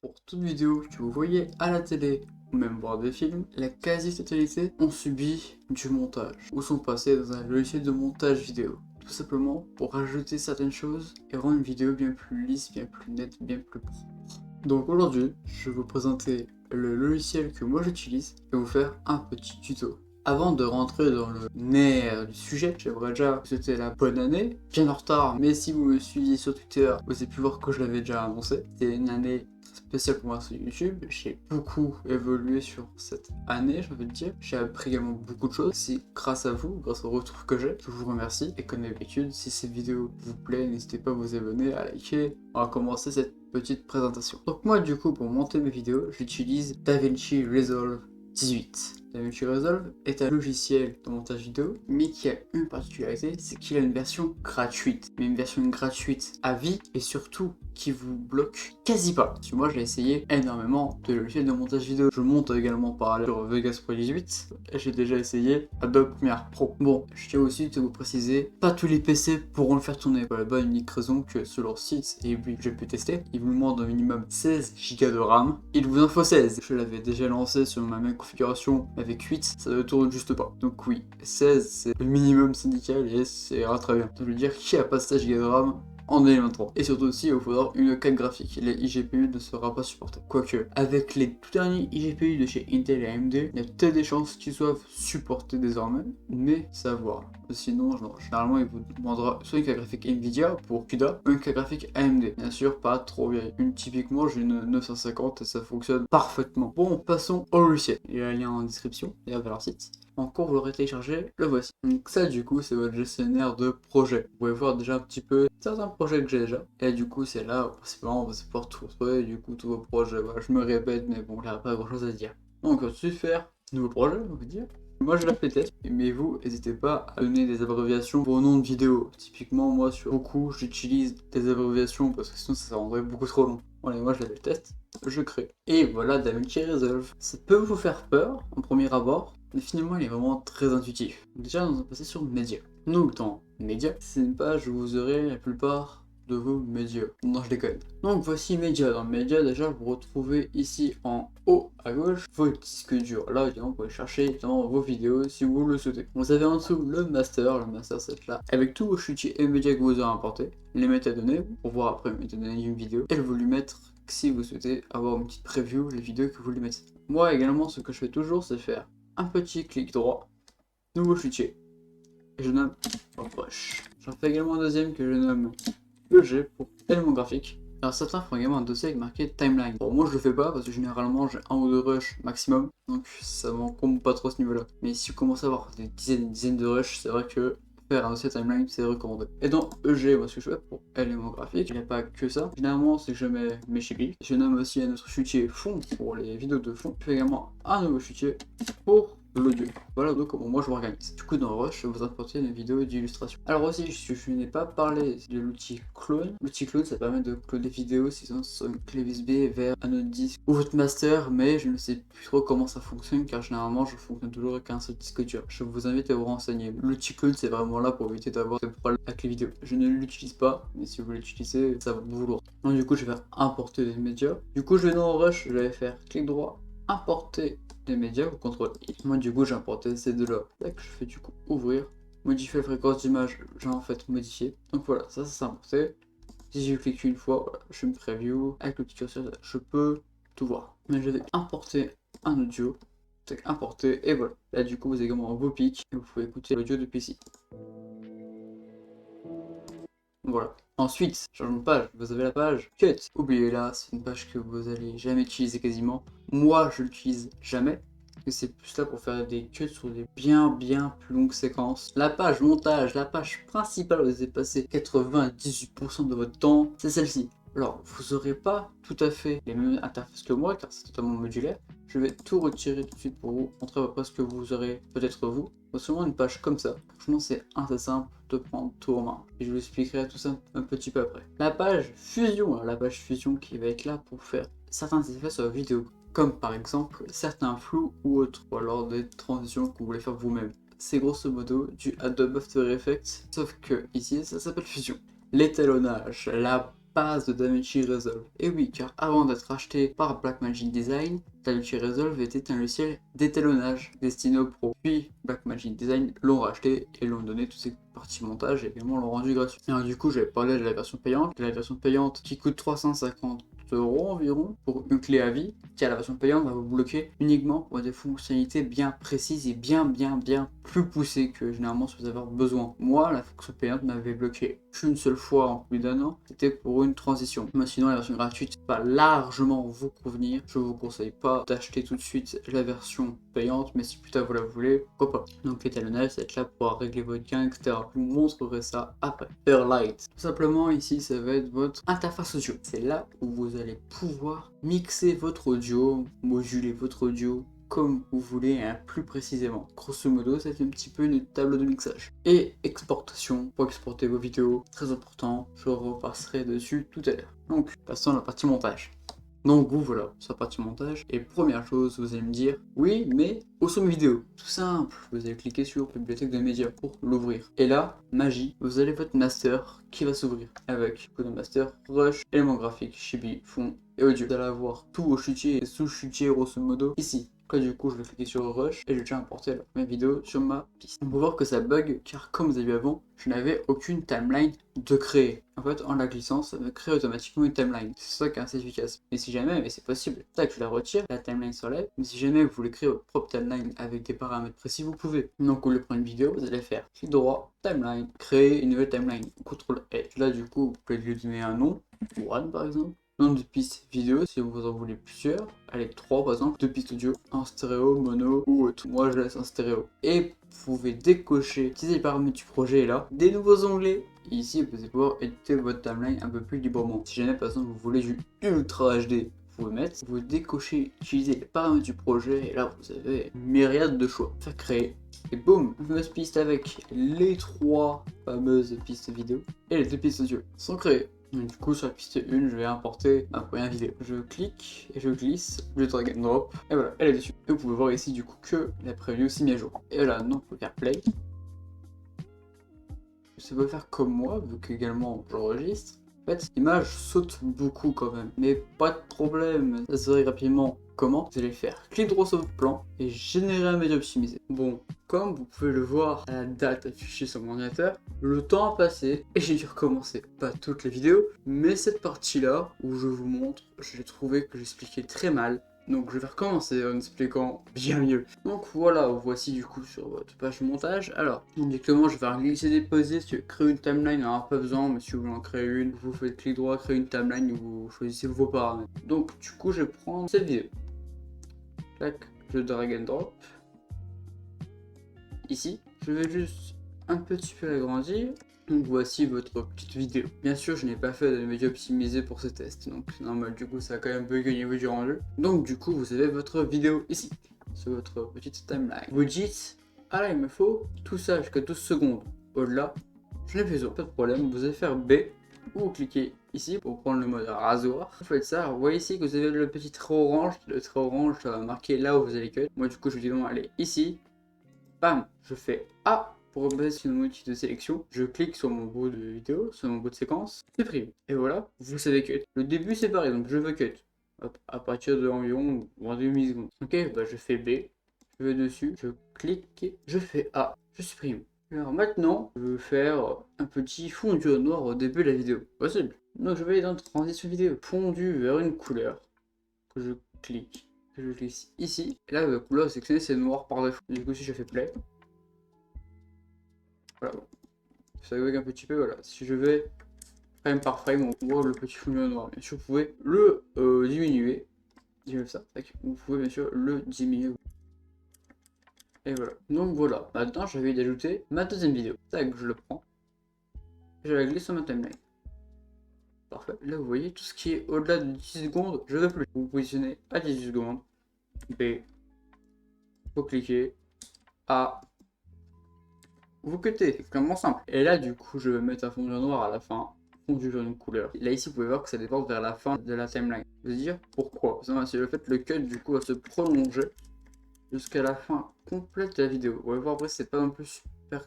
Pour toute vidéo que vous voyez à la télé ou même voir des films, la quasi-totalité ont subi du montage ou sont passés dans un logiciel de montage vidéo. Tout simplement pour rajouter certaines choses et rendre une vidéo bien plus lisse, bien plus nette, bien plus propre. Donc aujourd'hui, je vais vous présenter le logiciel que moi j'utilise et vous faire un petit tuto. Avant de rentrer dans le nerf du sujet, j'aimerais déjà vous souhaiter la bonne année, bien en retard, mais si vous me suivez sur Twitter, vous avez pu voir que je l'avais déjà annoncé. C'est une année spéciale pour moi sur YouTube, j'ai beaucoup évolué sur cette année, j'ai envie de dire. J'ai appris également beaucoup de choses, c'est grâce à vous, grâce au retour que j'ai, je vous remercie. Et comme d'habitude, si cette vidéo vous plaît, n'hésitez pas à vous abonner, à liker. On va commencer cette petite présentation. Donc moi du coup, pour monter mes vidéos, j'utilise DaVinci Resolve 18. DaVinci Resolve est un logiciel de montage vidéo, mais qui a une particularité, c'est qu'il a une version gratuite. Mais une version gratuite à vie, et surtout qui vous bloque quasi pas. Parce que moi j'ai essayé énormément de logiciels de montage vidéo. Je monte également par là sur Vegas Pro 18, et j'ai déjà essayé Adobe Premiere Pro. Bon, je tiens aussi à vous préciser, pas tous les PC pourront le faire tourner, pour la bonne unique raison que sur leur site, et oui, j'ai pu tester, ils vous demandent au minimum 16 Go de RAM, il vous en faut 16. Je l'avais déjà lancé sur ma même configuration avec 8, ça ne tourne juste pas. Donc oui, 16 c'est le minimum syndical et c'est très bien. Ça veut dire qui a pas 16 Go de RAM en 2023. Et surtout aussi, il vous faudra une carte graphique. Les iGPU ne sera pas supporté. Quoique, avec les tout derniers iGPU de chez Intel et AMD, il y a peut-être des chances qu'ils soient supportés désormais, mais ça va voir. Sinon, généralement, il vous demandera soit une carte graphique Nvidia pour CUDA, ou une carte graphique AMD. Bien sûr, pas trop vieille. Typiquement, j'ai une 950 et ça fonctionne parfaitement. Bon, passons au logiciel. Il y a un lien en description, et vers leur site. Encore vous l'aurez téléchargé, le voici. Donc ça du coup c'est votre gestionnaire de projet. Vous pouvez voir déjà un petit peu certains projets que j'ai déjà. Et du coup c'est là, principalement on va pouvoir tout retrouver du coup tous vos projets. Voilà, je me répète mais bon là pas grand chose à dire. Donc ensuite faire nouveau projet on va dire. Moi je la fais test, mais vous n'hésitez pas à donner des abréviations pour nom de vidéo. Typiquement moi sur beaucoup j'utilise des abréviations parce que sinon ça rendrait beaucoup trop long. Voilà, moi je l'avais le test, je crée. Et voilà DaVinci Resolve. Ça peut vous faire peur en premier abord, mais finalement il est vraiment très intuitif. Déjà on va passer sur Média. Donc dans Média, c'est une page où vous aurez la plupart de vos médias. Non je déconne. Donc voici Média. Dans Média déjà vous retrouvez ici en haut à gauche vos disques durs. Là évidemment vous pouvez chercher dans vos vidéos si vous le souhaitez. Vous avez en dessous le master c'est là avec tous vos fichiers et médias que vous aurez importés, les métadonnées pour voir après les métadonnées d'une vidéo et le volumètre si vous souhaitez avoir une petite preview les vidéos que vous lui mettez. Moi également ce que je fais toujours c'est faire un petit clic droit, nouveau fichier, et je nomme Rush. J'en fais également un deuxième que je nomme EG pour élément graphique. Alors certains font également un dossier avec marqué timeline. Bon moi je le fais pas parce que généralement j'ai un ou deux rushs maximum, donc ça m'encombre pas trop à ce niveau là. Mais si vous commencez à avoir des dizaines de rushs, c'est vrai que faire un dossier timeline c'est recommandé. Et dans EG, moi ce que je fais pour élément graphique, il n'y a pas que ça. Généralement c'est que je mets mes shapes. Je nomme aussi un autre fichier fond pour les vidéos de fond. Je fais également un nouveau fichier pour l'audio. Voilà donc comment moi je m'organise. Du coup dans Rush, vous importez une vidéo d'illustration. Alors aussi, je n'ai pas parlé de l'outil clone. L'outil clone ça permet de cloner des vidéos si sont sur une clé USB vers un autre disque ou votre master, mais je ne sais plus trop comment ça fonctionne car généralement je fonctionne toujours avec un seul disque dur. Je vous invite à vous renseigner. L'outil clone c'est vraiment là pour éviter d'avoir des problèmes avec les vidéos. Je ne l'utilise pas, mais si vous l'utilisez, ça va vous lourd. Donc du coup je vais faire importer des médias. Du coup je vais dans Rush, je vais faire clic droit, importer des médias ou CTRL I. Moi du coup j'ai importé ces deux là. Là je fais du coup ouvrir, modifier la fréquence d'image, j'ai en fait modifié. Donc voilà, ça c'est importé. Si je clique une fois, voilà, je me preview avec le petit curseur, je peux tout voir. Mais je vais importer un audio, importer et voilà. Là du coup vous avez également vos pics et vous pouvez écouter l'audio depuis ici. Voilà. Ensuite, changement de page, vous avez la page Cut. Oubliez-la, c'est une page que vous allez jamais utiliser quasiment. Moi, je l'utilise jamais. Parce que c'est plus là pour faire des cuts sur des bien plus longues séquences. La page montage, la page principale où vous avez passé 98% de votre temps, c'est celle-ci. Alors, vous n'aurez pas tout à fait les mêmes interfaces que moi, car c'est totalement modulaire. Je vais tout retirer tout de suite pour vous montrer à peu près ce que vous aurez peut-être vous. Seulement une page comme ça. Franchement, c'est assez simple de prendre tout en main. Et je vous expliquerai tout ça un petit peu après. La page fusion, alors la page fusion qui va être là pour faire certains effets sur la vidéo. Comme par exemple certains flous ou autres. Ou alors des transitions que vous voulez faire vous-même. C'est grosso modo du Adobe After Effects. Sauf que ici, ça s'appelle fusion. L'étalonnage, la bases de DaVinci Resolve. Et oui, car avant d'être acheté par Blackmagic Design, DaVinci Resolve était un logiciel d'étalonnage destiné aux pros. Puis Blackmagic Design l'ont racheté et l'ont donné toutes ces parties montage et également l'ont rendu gratuit. Et alors, du coup, j'avais parlé de la version payante, qui coûte 350 € environ pour une clé à vie, car la version payante va vous bloquer uniquement pour des fonctionnalités bien précises et bien plus poussées que généralement si vous avez besoin. Moi, la fonction payante m'avait bloqué qu'une seule fois en plus d'1 an, c'était pour une transition. Mais sinon, la version gratuite va largement vous convenir. Je vous conseille pas d'acheter tout de suite la version payante, mais si plus tard vous la voulez, pourquoi pas. Donc l'étalonnage, ça va être là pour régler votre gain, etc. Je vous montrerai ça après. Fairlight. Tout simplement, ici, ça va être votre interface audio. C'est là où vous allez pouvoir mixer votre audio, moduler votre audio comme vous voulez, hein, plus précisément. Grosso modo, ça fait un petit peu une table de mixage. Et exportation, pour exporter vos vidéos, très important, je repasserai dessus tout à l'heure. Donc, passons à la partie montage. Donc vous voilà, sur la partie montage, et première chose, vous allez me dire, oui, mais où sont mes vidéos? Tout simple, vous allez cliquer sur bibliothèque de médias pour l'ouvrir. Et là, magie, vous avez votre master qui va s'ouvrir avec le master, rush, éléments graphiques, chibi, fond et audio. Vous allez avoir tous vos chutiers et sous-chutiers grosso modo ici. Là du coup je vais cliquer sur Rush et je tiens à importer mes vidéos sur ma piste. On peut voir que ça bug car comme vous avez vu avant, je n'avais aucune timeline de créer. En fait en la glissant ça me crée automatiquement une timeline. C'est ça qui est assez efficace. Mais si jamais, mais c'est possible, tac je la retire, la timeline s'enlève. Mais si jamais vous voulez créer votre propre timeline avec des paramètres précis, vous pouvez. Donc au lieu de prendre une vidéo, vous allez faire clic droit, timeline, créer une nouvelle timeline, CTRL H. Là du coup vous pouvez lui donner un nom, One par exemple. Nom de piste vidéo, si vous en voulez plusieurs, allez 3 par exemple, 2 pistes audio, en stéréo, mono ou autre. Moi je laisse en stéréo. Et vous pouvez décocher, utiliser les paramètres du projet là, des nouveaux onglets. Et ici vous allez pouvoir éditer votre timeline un peu plus librement. Si jamais par exemple vous voulez du Ultra HD, vous le mettez, vous décochez, utilisez les paramètres du projet et là vous avez une myriade de choix. Faire créer. Et boum, une fameuse piste avec les 3 fameuses pistes vidéo et les 2 pistes audio sont créées. Donc, du coup sur la piste 1 je vais importer ma première vidéo. Je clique et je glisse, je drag and drop et voilà, elle est dessus. Et vous pouvez voir ici du coup que la preview s'est mise à jour. Et voilà, donc vous pouvez faire play. Ça peut faire comme moi, vu qu'également j'enregistre. En fait, l'image saute beaucoup quand même, mais pas de problème, ça se verra rapidement. Comment? Vous allez faire clic droit sur votre plan et générer un média optimisé. Bon, comme vous pouvez le voir à la date affichée sur mon ordinateur, le temps a passé et j'ai dû recommencer. Pas toutes les vidéos, mais cette partie-là où je vous montre, j'ai trouvé que j'expliquais très mal. Donc je vais recommencer en expliquant bien mieux. Donc voilà, voici du coup sur votre page montage. Alors, directement je vais faire glisser déposer, si tu créer une timeline, alors pas besoin, mais si vous voulez en créer une, vous faites clic droit, créer une timeline, vous choisissez vos paramètres. Donc du coup je vais prendre cette vidéo. Clac, je drag and drop. Ici, je vais juste un petit peu l'agrandir. Donc voici votre petite vidéo. Bien sûr, je n'ai pas fait de média optimisé pour ce test, donc c'est normal, du coup ça a quand même bugué au niveau du rendu. Donc du coup, vous avez votre vidéo ici, sur votre petite timeline. Vous dites, ah là il me faut tout ça jusqu'à 12 secondes. Au-delà, je n'ai plus besoin, pas de problème, vous allez faire B, ou vous cliquez ici pour prendre le mode rasoir. Vous faites ça, vous voyez ici que vous avez le petit trait orange, le trait orange ça va marquer là où vous allez cut. Moi du coup je dis non, allez ici, bam, je fais A. Pour rebaisser sur mon outil de sélection, je clique sur mon bout de vidéo, sur mon bout de séquence, supprime. Et voilà, vous savez cut. Le début c'est pareil, donc je veux cut. Hop, à partir de environ 2 millisecondes. Ok, bah je fais B, je vais dessus, je clique, je fais A, je supprime. Alors maintenant, je veux faire un petit fondu au noir au début de la vidéo. Possible. Donc je vais aller dans transition vidéo, fondu vers une couleur, que je clique. Je glisse ici, et là la couleur sélectionnée c'est noir par défaut. Du coup si je fais play, voilà, ça bug un petit peu, voilà. Si je vais frame par frame, on voit le petit fondu au noir. Bien sûr, vous pouvez le diminuer. Ça. Vous pouvez bien sûr le diminuer. Et voilà. Donc voilà. Maintenant, j'ai envie d'ajouter ma deuxième vidéo. Tac, je le prends. Je la glisse sur ma timeline. Parfait. Là, vous voyez, tout ce qui est au-delà de 10 secondes, je ne veux plus. Vous positionnez à 18 secondes. B. Vous cliquez. A. Vous cuttez, c'est extrêmement simple. Et là, du coup, je vais mettre un fond noir à la fin, fondu vers une couleur. Là, ici, vous pouvez voir que ça déborde vers la fin de la timeline. Vous allez dire pourquoi? C'est le fait que le cut, du coup, va se prolonger jusqu'à la fin complète de la vidéo. Vous allez voir, après, c'est pas non plus super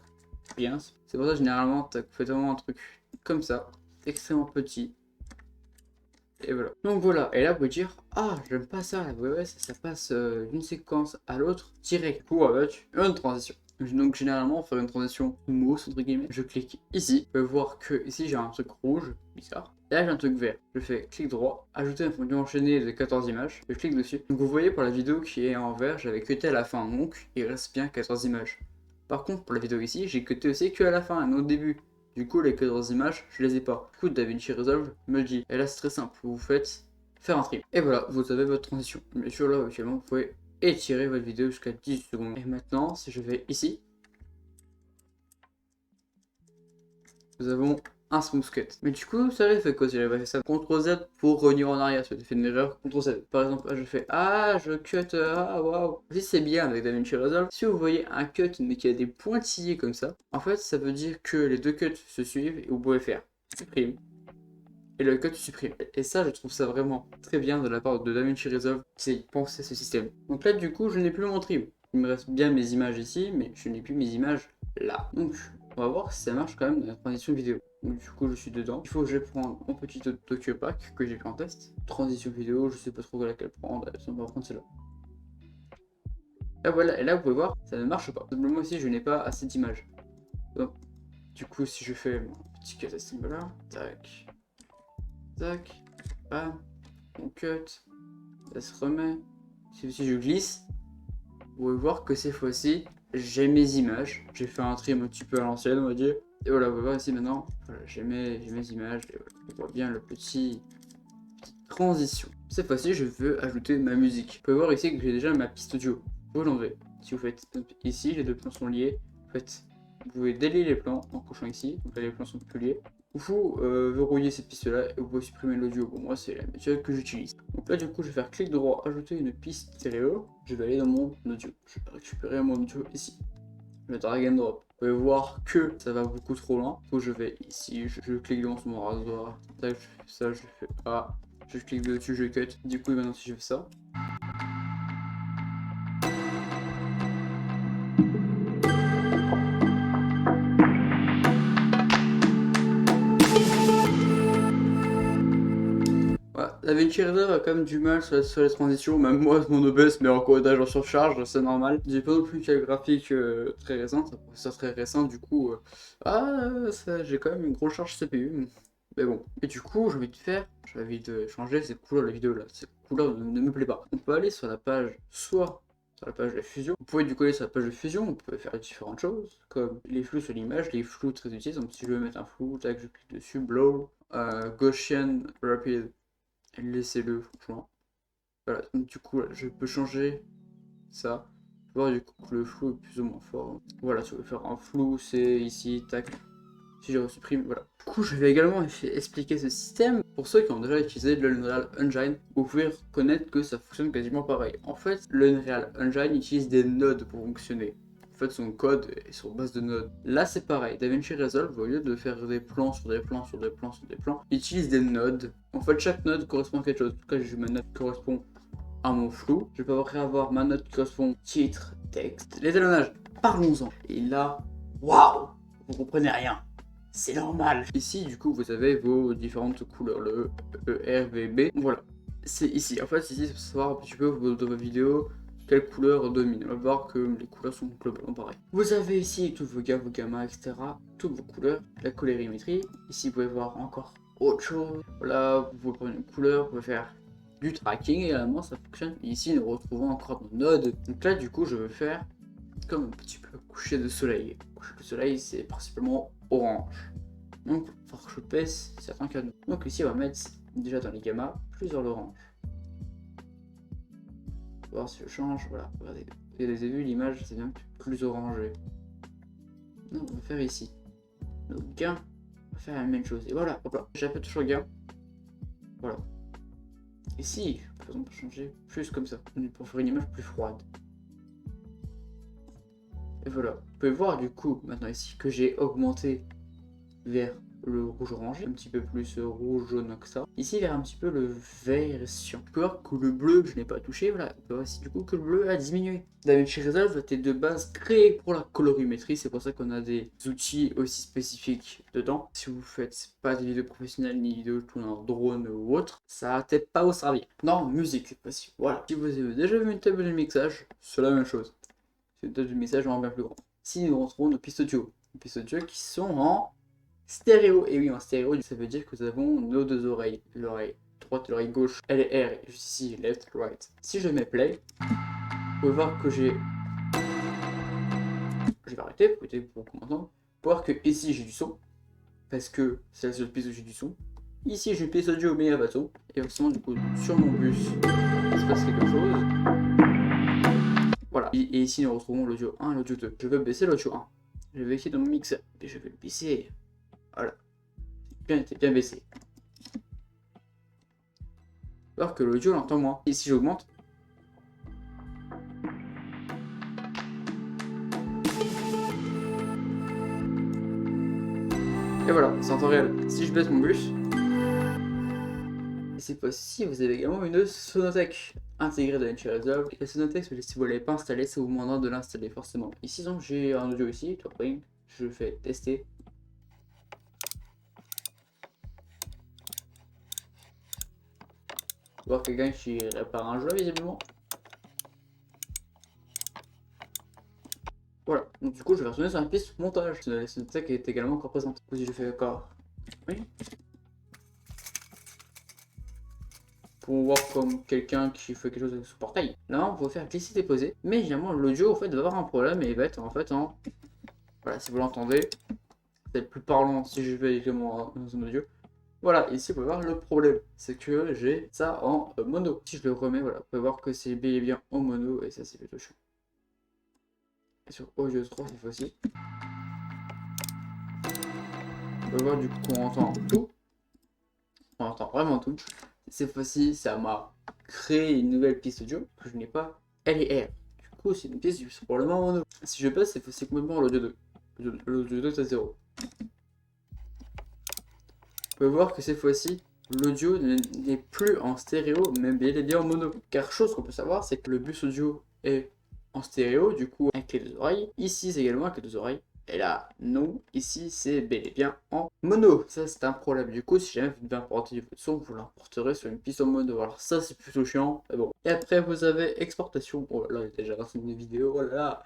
bien. C'est pour ça, généralement, vous faites vraiment un truc comme ça, extrêmement petit. Et voilà. Donc voilà, et là vous pouvez dire, ah j'aime pas ça, ouais, ça passe d'une séquence à l'autre direct. Du coup avec une transition. Donc généralement faire une transition mousse entre guillemets, je clique ici, vous pouvez voir que ici j'ai un truc rouge, bizarre. Et là j'ai un truc vert, je fais clic droit, ajouter un fondu enchaîné de 14 images, je clique dessus. Donc vous voyez pour la vidéo qui est en vert, j'avais cuté à la fin, donc il reste bien 14 images. Par contre pour la vidéo ici, j'ai cuté aussi que à la fin, non au début. Du coup, les 14 images, je les ai pas. Du coup, DaVinci Resolve me le dit. Et là, c'est très simple. Vous faites faire un trim. Et voilà, vous avez votre transition. Bien sûr, là, actuellement, vous pouvez étirer votre vidéo jusqu'à 10 secondes. Et maintenant, si je vais ici, nous avons un smooth cut. Mais du coup, ça aurait fait quoi si j'avais fait ça? CTRL Z pour revenir en arrière. Si vous avez fait une erreur, CTRL Z. Par exemple, là, je fais ah, je cut, ah, waouh. Si c'est bien avec DaVinci Resolve, si vous voyez un cut mais qui a des pointillés comme ça, en fait, ça veut dire que les deux cuts se suivent et vous pouvez faire supprime. Et le cut supprime. Et ça, je trouve ça vraiment très bien de la part de DaVinci Resolve, c'est penser ce système. Donc là, du coup, je n'ai plus mon trim. Il me reste bien mes images ici, mais je n'ai plus mes images là. Donc, on va voir si ça marche quand même dans la transition vidéo. Donc, du coup, je suis dedans. Il faut que je prenne mon petit Tokyo Pack que j'ai pris en test. Transition vidéo, je sais pas trop laquelle prendre. On va prendre celle-là. Là, voilà. Et là, vous pouvez voir, ça ne marche pas. Simplement ici, je n'ai pas assez d'images. Donc, du coup, si je fais mon petit cut à ce niveau-là, tac. Tac, bam, on cut, ça se remet. Si je glisse, vous pouvez voir que cette fois-ci, j'ai mes images. J'ai fait un trim un petit peu à l'ancienne, on va dire. Et voilà, vous pouvez voir ici maintenant, voilà, j'ai mes images. Et voilà, on voit bien le petite transition. Cette fois-ci, je veux ajouter ma musique. Vous pouvez voir ici que j'ai déjà ma piste audio. Vous l'enlevez. Si vous faites ici, les deux plans sont liés. Vous pouvez délier les plans en cochant ici. Donc là, les plans sont plus liés. Vous verrouillez cette piste là et vous pouvez supprimer l'audio. Pour moi, c'est la méthode que j'utilise. Donc là, du coup, je vais faire clic droit, ajouter une piste stéréo. Je vais aller dans mon audio. Je vais récupérer mon audio ici. Je vais drag and drop. Vous pouvez voir que ça va beaucoup trop loin. Donc je vais ici, je clique devant sur mon rasoir. Tac, je fais ça, je fais A. Je clique dessus, je cut. Du coup, maintenant, si je fais ça. Voilà, DaVinci Resolve a quand même du mal sur les transitions, même moi, mon OBS met en codage en surcharge, c'est normal. J'ai pas non plus qu'un graphique très récent, un processeur très récent, du coup, j'ai quand même une grosse charge CPU. Mais bon, et du coup, j'ai envie de changer cette couleur de la vidéo là, cette couleur ne me plaît pas. On peut aller sur la page, soit sur la page de fusion, vous pouvez du coup aller sur la page de fusion, vous pouvez faire différentes choses, comme les flous sur l'image, les flous très utiles, donc si je veux mettre un flou, tac, je clique dessus, blow, Gaussian Rapid. Laissez-le, franchement. Voilà, donc du coup, là, je peux changer ça. Voir du coup que le flou est plus ou moins fort. Voilà, si vous voulez faire un flou, c'est ici, tac. Si je supprime, voilà. Du coup, je vais également expliquer ce système. Pour ceux qui ont déjà utilisé l'Unreal Engine, vous pouvez reconnaître que ça fonctionne quasiment pareil. En fait, l'Unreal Engine utilise des nodes pour fonctionner. En fait, son code est sur base de nodes. Là, c'est pareil. DaVinci Resolve, au lieu de faire des plans sur des plans sur des plans sur des plans, utilise des nodes. En fait, chaque node correspond à quelque chose. En tout cas, j'ai ma note qui correspond à mon flou. Je peux après avoir ma note qui correspond titre, texte. L'étalonnage, parlons-en. Et là, waouh, vous comprenez rien. C'est normal. Ici, du coup, vous avez vos différentes couleurs, le RVB. Voilà, c'est ici. En fait, ici, c'est pour savoir un petit peu dans vos vidéos quelle couleur domine. On va voir que les couleurs sont globalement pareilles. Vous avez ici tous vos gammas, etc. Toutes vos couleurs, la colorimétrie. Ici, vous pouvez voir encore autre chose. Voilà, vous pouvez prendre une couleur, vous pouvez faire du tracking également, ça fonctionne. Et ici, nous retrouvons encore nos nodes. Donc là, du coup, je vais faire comme un petit peu coucher de soleil. Coucher de soleil, c'est principalement orange. Donc, il faut que je pèse certains canaux. Donc ici, on va mettre déjà dans les gammas, plus dans l'orange. Voir si je change, voilà, regardez, vous avez vu l'image, c'est bien plus orangé. Non, on va faire ici. Donc gain, on va faire la même chose. Et voilà, hop là, j'appelle toujours gain. Voilà. Ici, par exemple, changer plus comme ça, pour faire une image plus froide. Et voilà, vous pouvez voir du coup, maintenant ici, que j'ai augmenté vers le rouge orangé, un petit peu plus rouge jaune que ça. Ici vers un petit peu le vert cyan. Tu peux voir que le bleu je n'ai pas touché, voilà. Tu peux voir aussi du coup que le bleu a diminué. DaVinci Resolve était de base créé pour la colorimétrie, c'est pour ça qu'on a des outils aussi spécifiques dedans. Si vous faites pas des vidéos professionnelles ni vidéos tournées en drone ou autre, ça va peut-être pas vous servir. Non, musique c'est possible, voilà. Si vous avez déjà vu une table de mixage, c'est la même chose. C'est une table de mixage en bien plus grand. Si nous retrouvons nos pistes audio, qui sont en stéréo. Et oui, en stéréo, ça veut dire que nous avons nos deux oreilles. L'oreille droite et l'oreille gauche, LR, juste ici, left, right. Si je mets play, vous pouvez voir que j'ai... Je vais arrêter, peut-être pour qu'on m'entende. Vous pouvez voir que ici j'ai du son, parce que c'est la seule piste où j'ai du son. Ici j'ai une piste audio mais il n'y a pas de son. Et forcément, du coup, sur mon bus, il se passe quelque chose. Voilà. Et ici nous retrouvons l'audio 1 et l'audio 2. Je veux baisser l'audio 1. Je vais essayer dans mon mixeur. Et je vais le baisser. Voilà. C'est bien baissé. Alors que l'audio l'entend moins. Et si j'augmente, et voilà, c'est en temps réel. Si je baisse mon bus, et c'est possible, vous avez également une Sonothèque intégrée dans DaVinci Resolve. Et la Sonothèque, si vous ne l'avez pas installée, c'est au moment de l'installer forcément. Ici donc j'ai un audio ici, je le fais tester. Voir quelqu'un qui répare un jeu visiblement. Voilà, donc du coup je vais retourner sur la piste montage. La Sonothèque est également encore présente. Si je fais encore. Oui. Pour voir comme quelqu'un qui fait quelque chose avec son portail. Là, on peut faire glisser déposer. Mais généralement, l'audio, en fait, va avoir un problème et il va être en fait en. Voilà, si vous l'entendez, c'est le plus parlant si je vais également dans un audio. Voilà, ici, vous pouvez voir le problème. C'est que j'ai ça en mono. Si je le remets, voilà, vous pouvez voir que c'est bel et bien en mono et ça, c'est plutôt chiant. Et sur audio 3 cette fois-ci. Vous pouvez voir du coup qu'on entend tout. On entend vraiment tout. Cette fois-ci, ça m'a créé une nouvelle piste audio que je n'ai pas LR. Du coup, c'est une piste pour le moment mono. Si je passe, c'est complètement l'audio 2. L'audio 2 est à 0. Vous pouvez voir que cette fois-ci, l'audio n'est plus en stéréo, mais bel et bien en mono. Car chose qu'on peut savoir, c'est que le bus audio est en stéréo, du coup, avec les deux oreilles. Ici, c'est également avec les deux oreilles. Et là, non, ici c'est bel et bien en mono. Ça c'est un problème. Du coup, si jamais vous devez importer votre son, vous l'importerez sur une piste en mono. Alors ça c'est plutôt chiant. Mais bon. Et après vous avez exportation. Oh là là, j'ai déjà lancé une vidéo. Oh là là.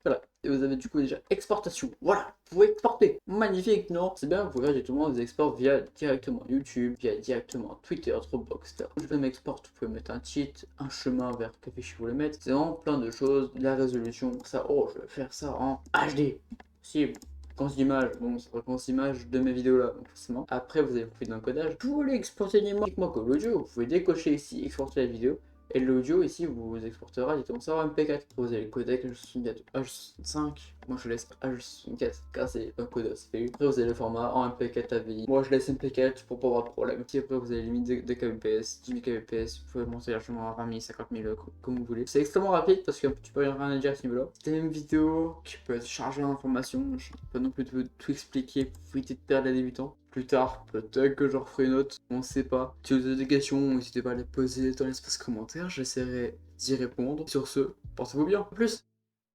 Voilà. Et vous avez du coup déjà exportation. Voilà. Vous pouvez exporter. Magnifique, non? C'est bien, vous pouvez directement des exports via directement YouTube, via directement Twitter, Dropbox, etc. Je vais m'exporter. Vous pouvez mettre un cheat, un chemin vers quel fichier vous voulez mettre. C'est vraiment plein de choses. La résolution, ça. Oh, je vais faire ça en HD. Si, fréquence d'image, bon, c'est la fréquence d'image de mes vidéos là, donc forcément. Après, vous avez profité d'un codage. Vous voulez exporter uniquement que l'audio, vous pouvez décocher ici, exporter la vidéo. Et l'audio ici, vous exportera directement ça en MP4. Vous avez le codec H64, H5. Moi je laisse H64 car c'est un code CPU. Après vous avez le format en MP4 AVI. Moi je laisse MP4 pour pas avoir de problème. Puis après vous avez limite de kbps, 10 000 kbps. Vous pouvez monter largement à 20 000, 50 000 comme vous voulez. C'est extrêmement rapide parce que tu peux rien à dire à ce niveau là. C'est une vidéo qui peut être chargée en informations. Je ne peux pas non plus tout expliquer pour éviter de perdre les débutants. Plus tard, peut-être que je referai une autre, on sait pas. Si vous avez des questions, n'hésitez pas à les poser dans l'espace commentaire, j'essaierai d'y répondre. Sur ce, portez-vous bien. A plus.